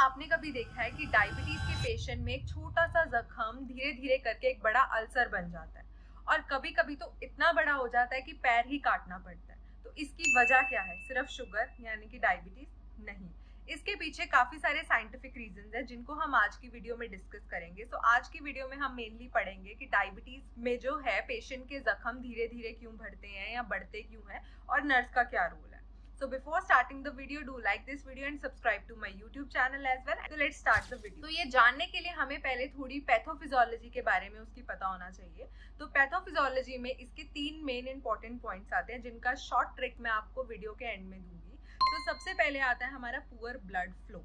आपने कभी देखा है कि डायबिटीज के पेशेंट में एक छोटा सा जख्म धीरे धीरे करके एक बड़ा अल्सर बन जाता है और कभी कभी तो इतना बड़ा हो जाता है कि पैर ही काटना पड़ता है। तो इसकी वजह क्या है? सिर्फ शुगर यानी कि डायबिटीज नहीं, इसके पीछे काफी सारे साइंटिफिक रीजंस हैं जिनको हम आज की वीडियो में डिस्कस करेंगे। तो आज की वीडियो में हम मेनली पढ़ेंगे कि डायबिटीज में जो है पेशेंट के जख्म धीरे धीरे क्यों बढ़ते हैं या बढ़ते क्यों हैं और नर्स का क्या रोल है। So before starting the video, do like this video and subscribe to my YouTube channel as well. So let's start the video. तो ये जानने के लिए हमें पहले थोड़ी पैथोफिजियोलॉजी के बारे में उसकी पता होना चाहिए। तो पैथोफिजियोलॉजी में इसके 3 मेन इंपॉर्टेंट पॉइंट्स आते हैं जिनका शॉर्ट ट्रिक मैं आपको वीडियो के एंड में दूंगी। तो सबसे पहले आता है हमारा पुअर ब्लड फ्लो।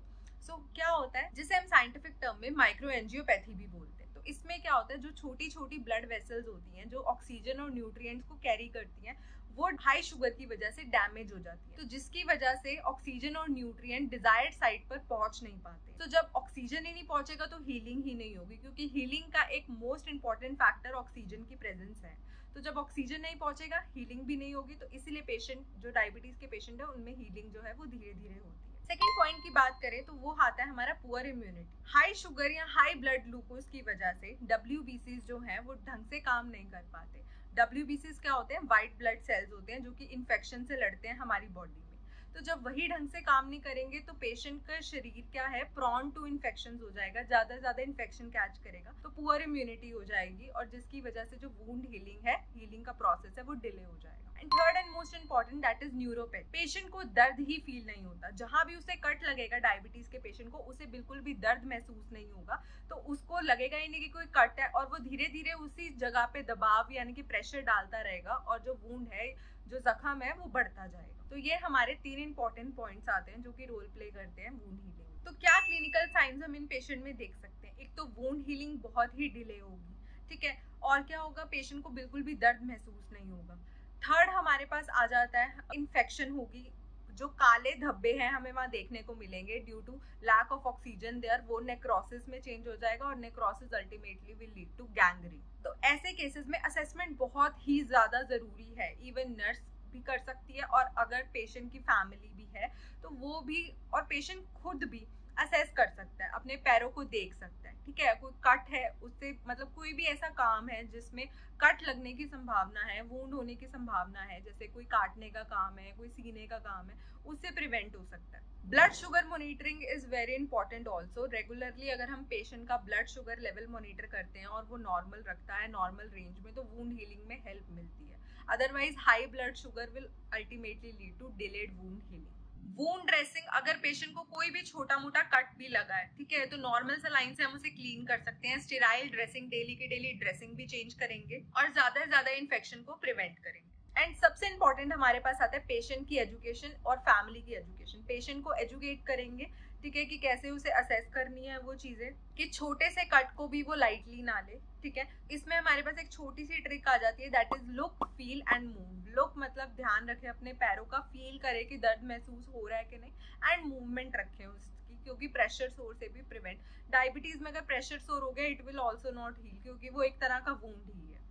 क्या होता है, जिसे हम साइंटिफिक टर्म में माइक्रोएंजियोपैथी भी बोलते हैं। तो इसमें क्या होता है, जो छोटी छोटी ब्लड वेसल्स होती हैं जो ऑक्सीजन और न्यूट्रिएंट्स को कैरी करती हैं, वो हाई शुगर की वजह से डैमेज हो जाती है। तो जिसकी वजह से ऑक्सीजन और न्यूट्रिएंट डिजायर्ड साइट पर पहुंच नहीं पाते। तो जब ऑक्सीजन ही नहीं पहुंचेगा तो हीलिंग ही नहीं होगी, क्योंकि हीलिंग का एक मोस्ट इंपॉर्टेंट फैक्टर ऑक्सीजन की प्रेजेंस है। तो जब ऑक्सीजन नहीं पहुंचेगा हीलिंग भी नहीं होगी। तो इसीलिए पेशेंट जो डायबिटीज के पेशेंट है उनमें हीलिंग जो है वो धीरे धीरे होती है। सेकेंड पॉइंट की बात करें तो वो आता है हमारा पुअर इम्यूनिटी। हाई शुगर या हाई ब्लड ग्लूकोज की वजह से WBCs जो है वो ढंग से काम नहीं कर पाते। WBCs क्या होते हैं? व्हाइट ब्लड सेल्स होते हैं जो कि इन्फेक्शन से लड़ते हैं हमारी बॉडी में। तो जब वही ढंग से काम नहीं करेंगे तो पेशेंट का शरीर क्या है, प्रॉन टू इन्फेक्शन हो जाएगा, ज्यादा से ज्यादा इन्फेक्शन कैच करेगा, तो पुअर इम्यूनिटी हो जाएगी और जिसकी वजह से जो वुंड हीलिंग है, हीलिंग का प्रोसेस है, वो डिले हो जाएगा। And third and most important, that is neuropathy. Patient को दर्द ही फील नहीं होता। जहां भी उसे कट लगेगा डायबिटीज के पेशेंट को, उसे बिल्कुल भी दर्द महसूस नहीं होगा। तो उसको लगेगा ही नहीं कि कोई कट है और वो धीरे धीरे उसी जगह पे दबाव यानी कि प्रेशर डालता रहेगा और जो वुंड है, जो जख्म है, वो बढ़ता जाएगा। तो ये हमारे 3 इंपॉर्टेंट पॉइंट्स आते हैं जो कि रोल प्ले करते हैं वुंड हीलिंग। तो क्या क्लिनिकल साइंस हम इन पेशेंट में देख सकते हैं? एक तो वुंड हीलिंग बहुत ही डिले होगी, ठीक है, और क्या होगा, पेशेंट को बिल्कुल भी दर्द महसूस नहीं होगा। थर्ड हमारे पास आ जाता है इन्फेक्शन होगी, जो काले धब्बे हैं हमें वहां देखने को मिलेंगे due to lack of oxygen there, वो नेक्रोसिस में चेंज हो जाएगा और necrosis ultimately will lead to gangrene. तो ऐसे केसेस में असेसमेंट बहुत ही ज्यादा जरूरी है। इवन नर्स भी कर सकती है और अगर पेशेंट की फैमिली भी है तो वो भी, और पेशेंट खुद भी असेस कर सकता है, अपने पैरों को देख सकता है, ठीक है। कोई कट है उससे, मतलब कोई भी ऐसा काम है जिसमें कट लगने की संभावना है, वुंड होने की संभावना है, जैसे कोई काटने का काम है, कोई सीने का काम है, उससे प्रिवेंट हो सकता है। Blood sugar monitoring is very important also. Regularly अगर हम पेशेंट का ब्लड शुगर लेवल मॉनिटर करते हैं और वो नॉर्मल रखता है, नॉर्मल रेंज में, तो वुंड हीलिंग में हेल्प मिलती है। Otherwise high blood sugar will ultimately lead to delayed wound healing. Wound dressing, अगर पेशेंट को कोई भी छोटा मोटा कट भी लगा है, ठीक है, तो नॉर्मल सलाइन से हम उसे क्लीन कर सकते हैं। स्टेराइल ड्रेसिंग, डेली की डेली ड्रेसिंग भी चेंज करेंगे और ज्यादा से ज्यादा इन्फेक्शन को प्रिवेंट करेंगे। एंड सबसे इंपॉर्टेंट हमारे पास आता है पेशेंट की एजुकेशन और फैमिली की एजुकेशन। पेशेंट को एजुकेट करेंगे, ठीक है, कि कैसे उसे असेस करनी है वो चीजें, कि छोटे से कट को भी वो लाइटली ना ले, ठीक है। इसमें हमारे पास एक छोटी सी ट्रिक आ जाती है, that is look, feel and move. Look मतलब ध्यान रखे अपने पैरों का, फील करे कि दर्द महसूस हो रहा है कि नहीं, एंड मूवमेंट रखे उसकी, क्योंकि प्रेशर सोर से भी प्रिवेंट। डायबिटीज में अगर प्रेशर सोर हो गया, it will also not heal, क्योंकि वो एक तरह का वुंड ही है।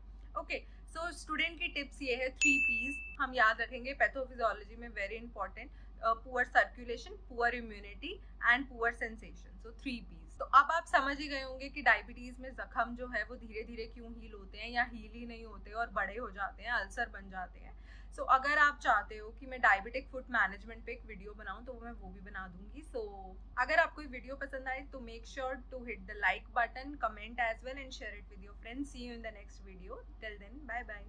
ओके, सो स्टूडेंट की टिप्स ये है, 3 P's हम याद रखेंगे पैथोफिजियोलॉजी में, very important. Poor circulation, poor immunity and poor sensation. So 3 P's। तो अब आप समझ ही गए होंगे कि डायबिटीज में जख्म जो है वो धीरे धीरे क्यों हील होते हैं या हील ही नहीं होते और बड़े हो जाते हैं, अल्सर बन जाते हैं। सो अगर आप चाहते हो कि मैं डायबिटिक फुट मैनेजमेंट पे एक वीडियो बनाऊं तो मैं वो भी बना दूंगी। सो अगर आपको वीडियो पसंद आए तो make sure to hit the like button, comment as well and share it with your friends. See you in the next video. Till then, bye bye.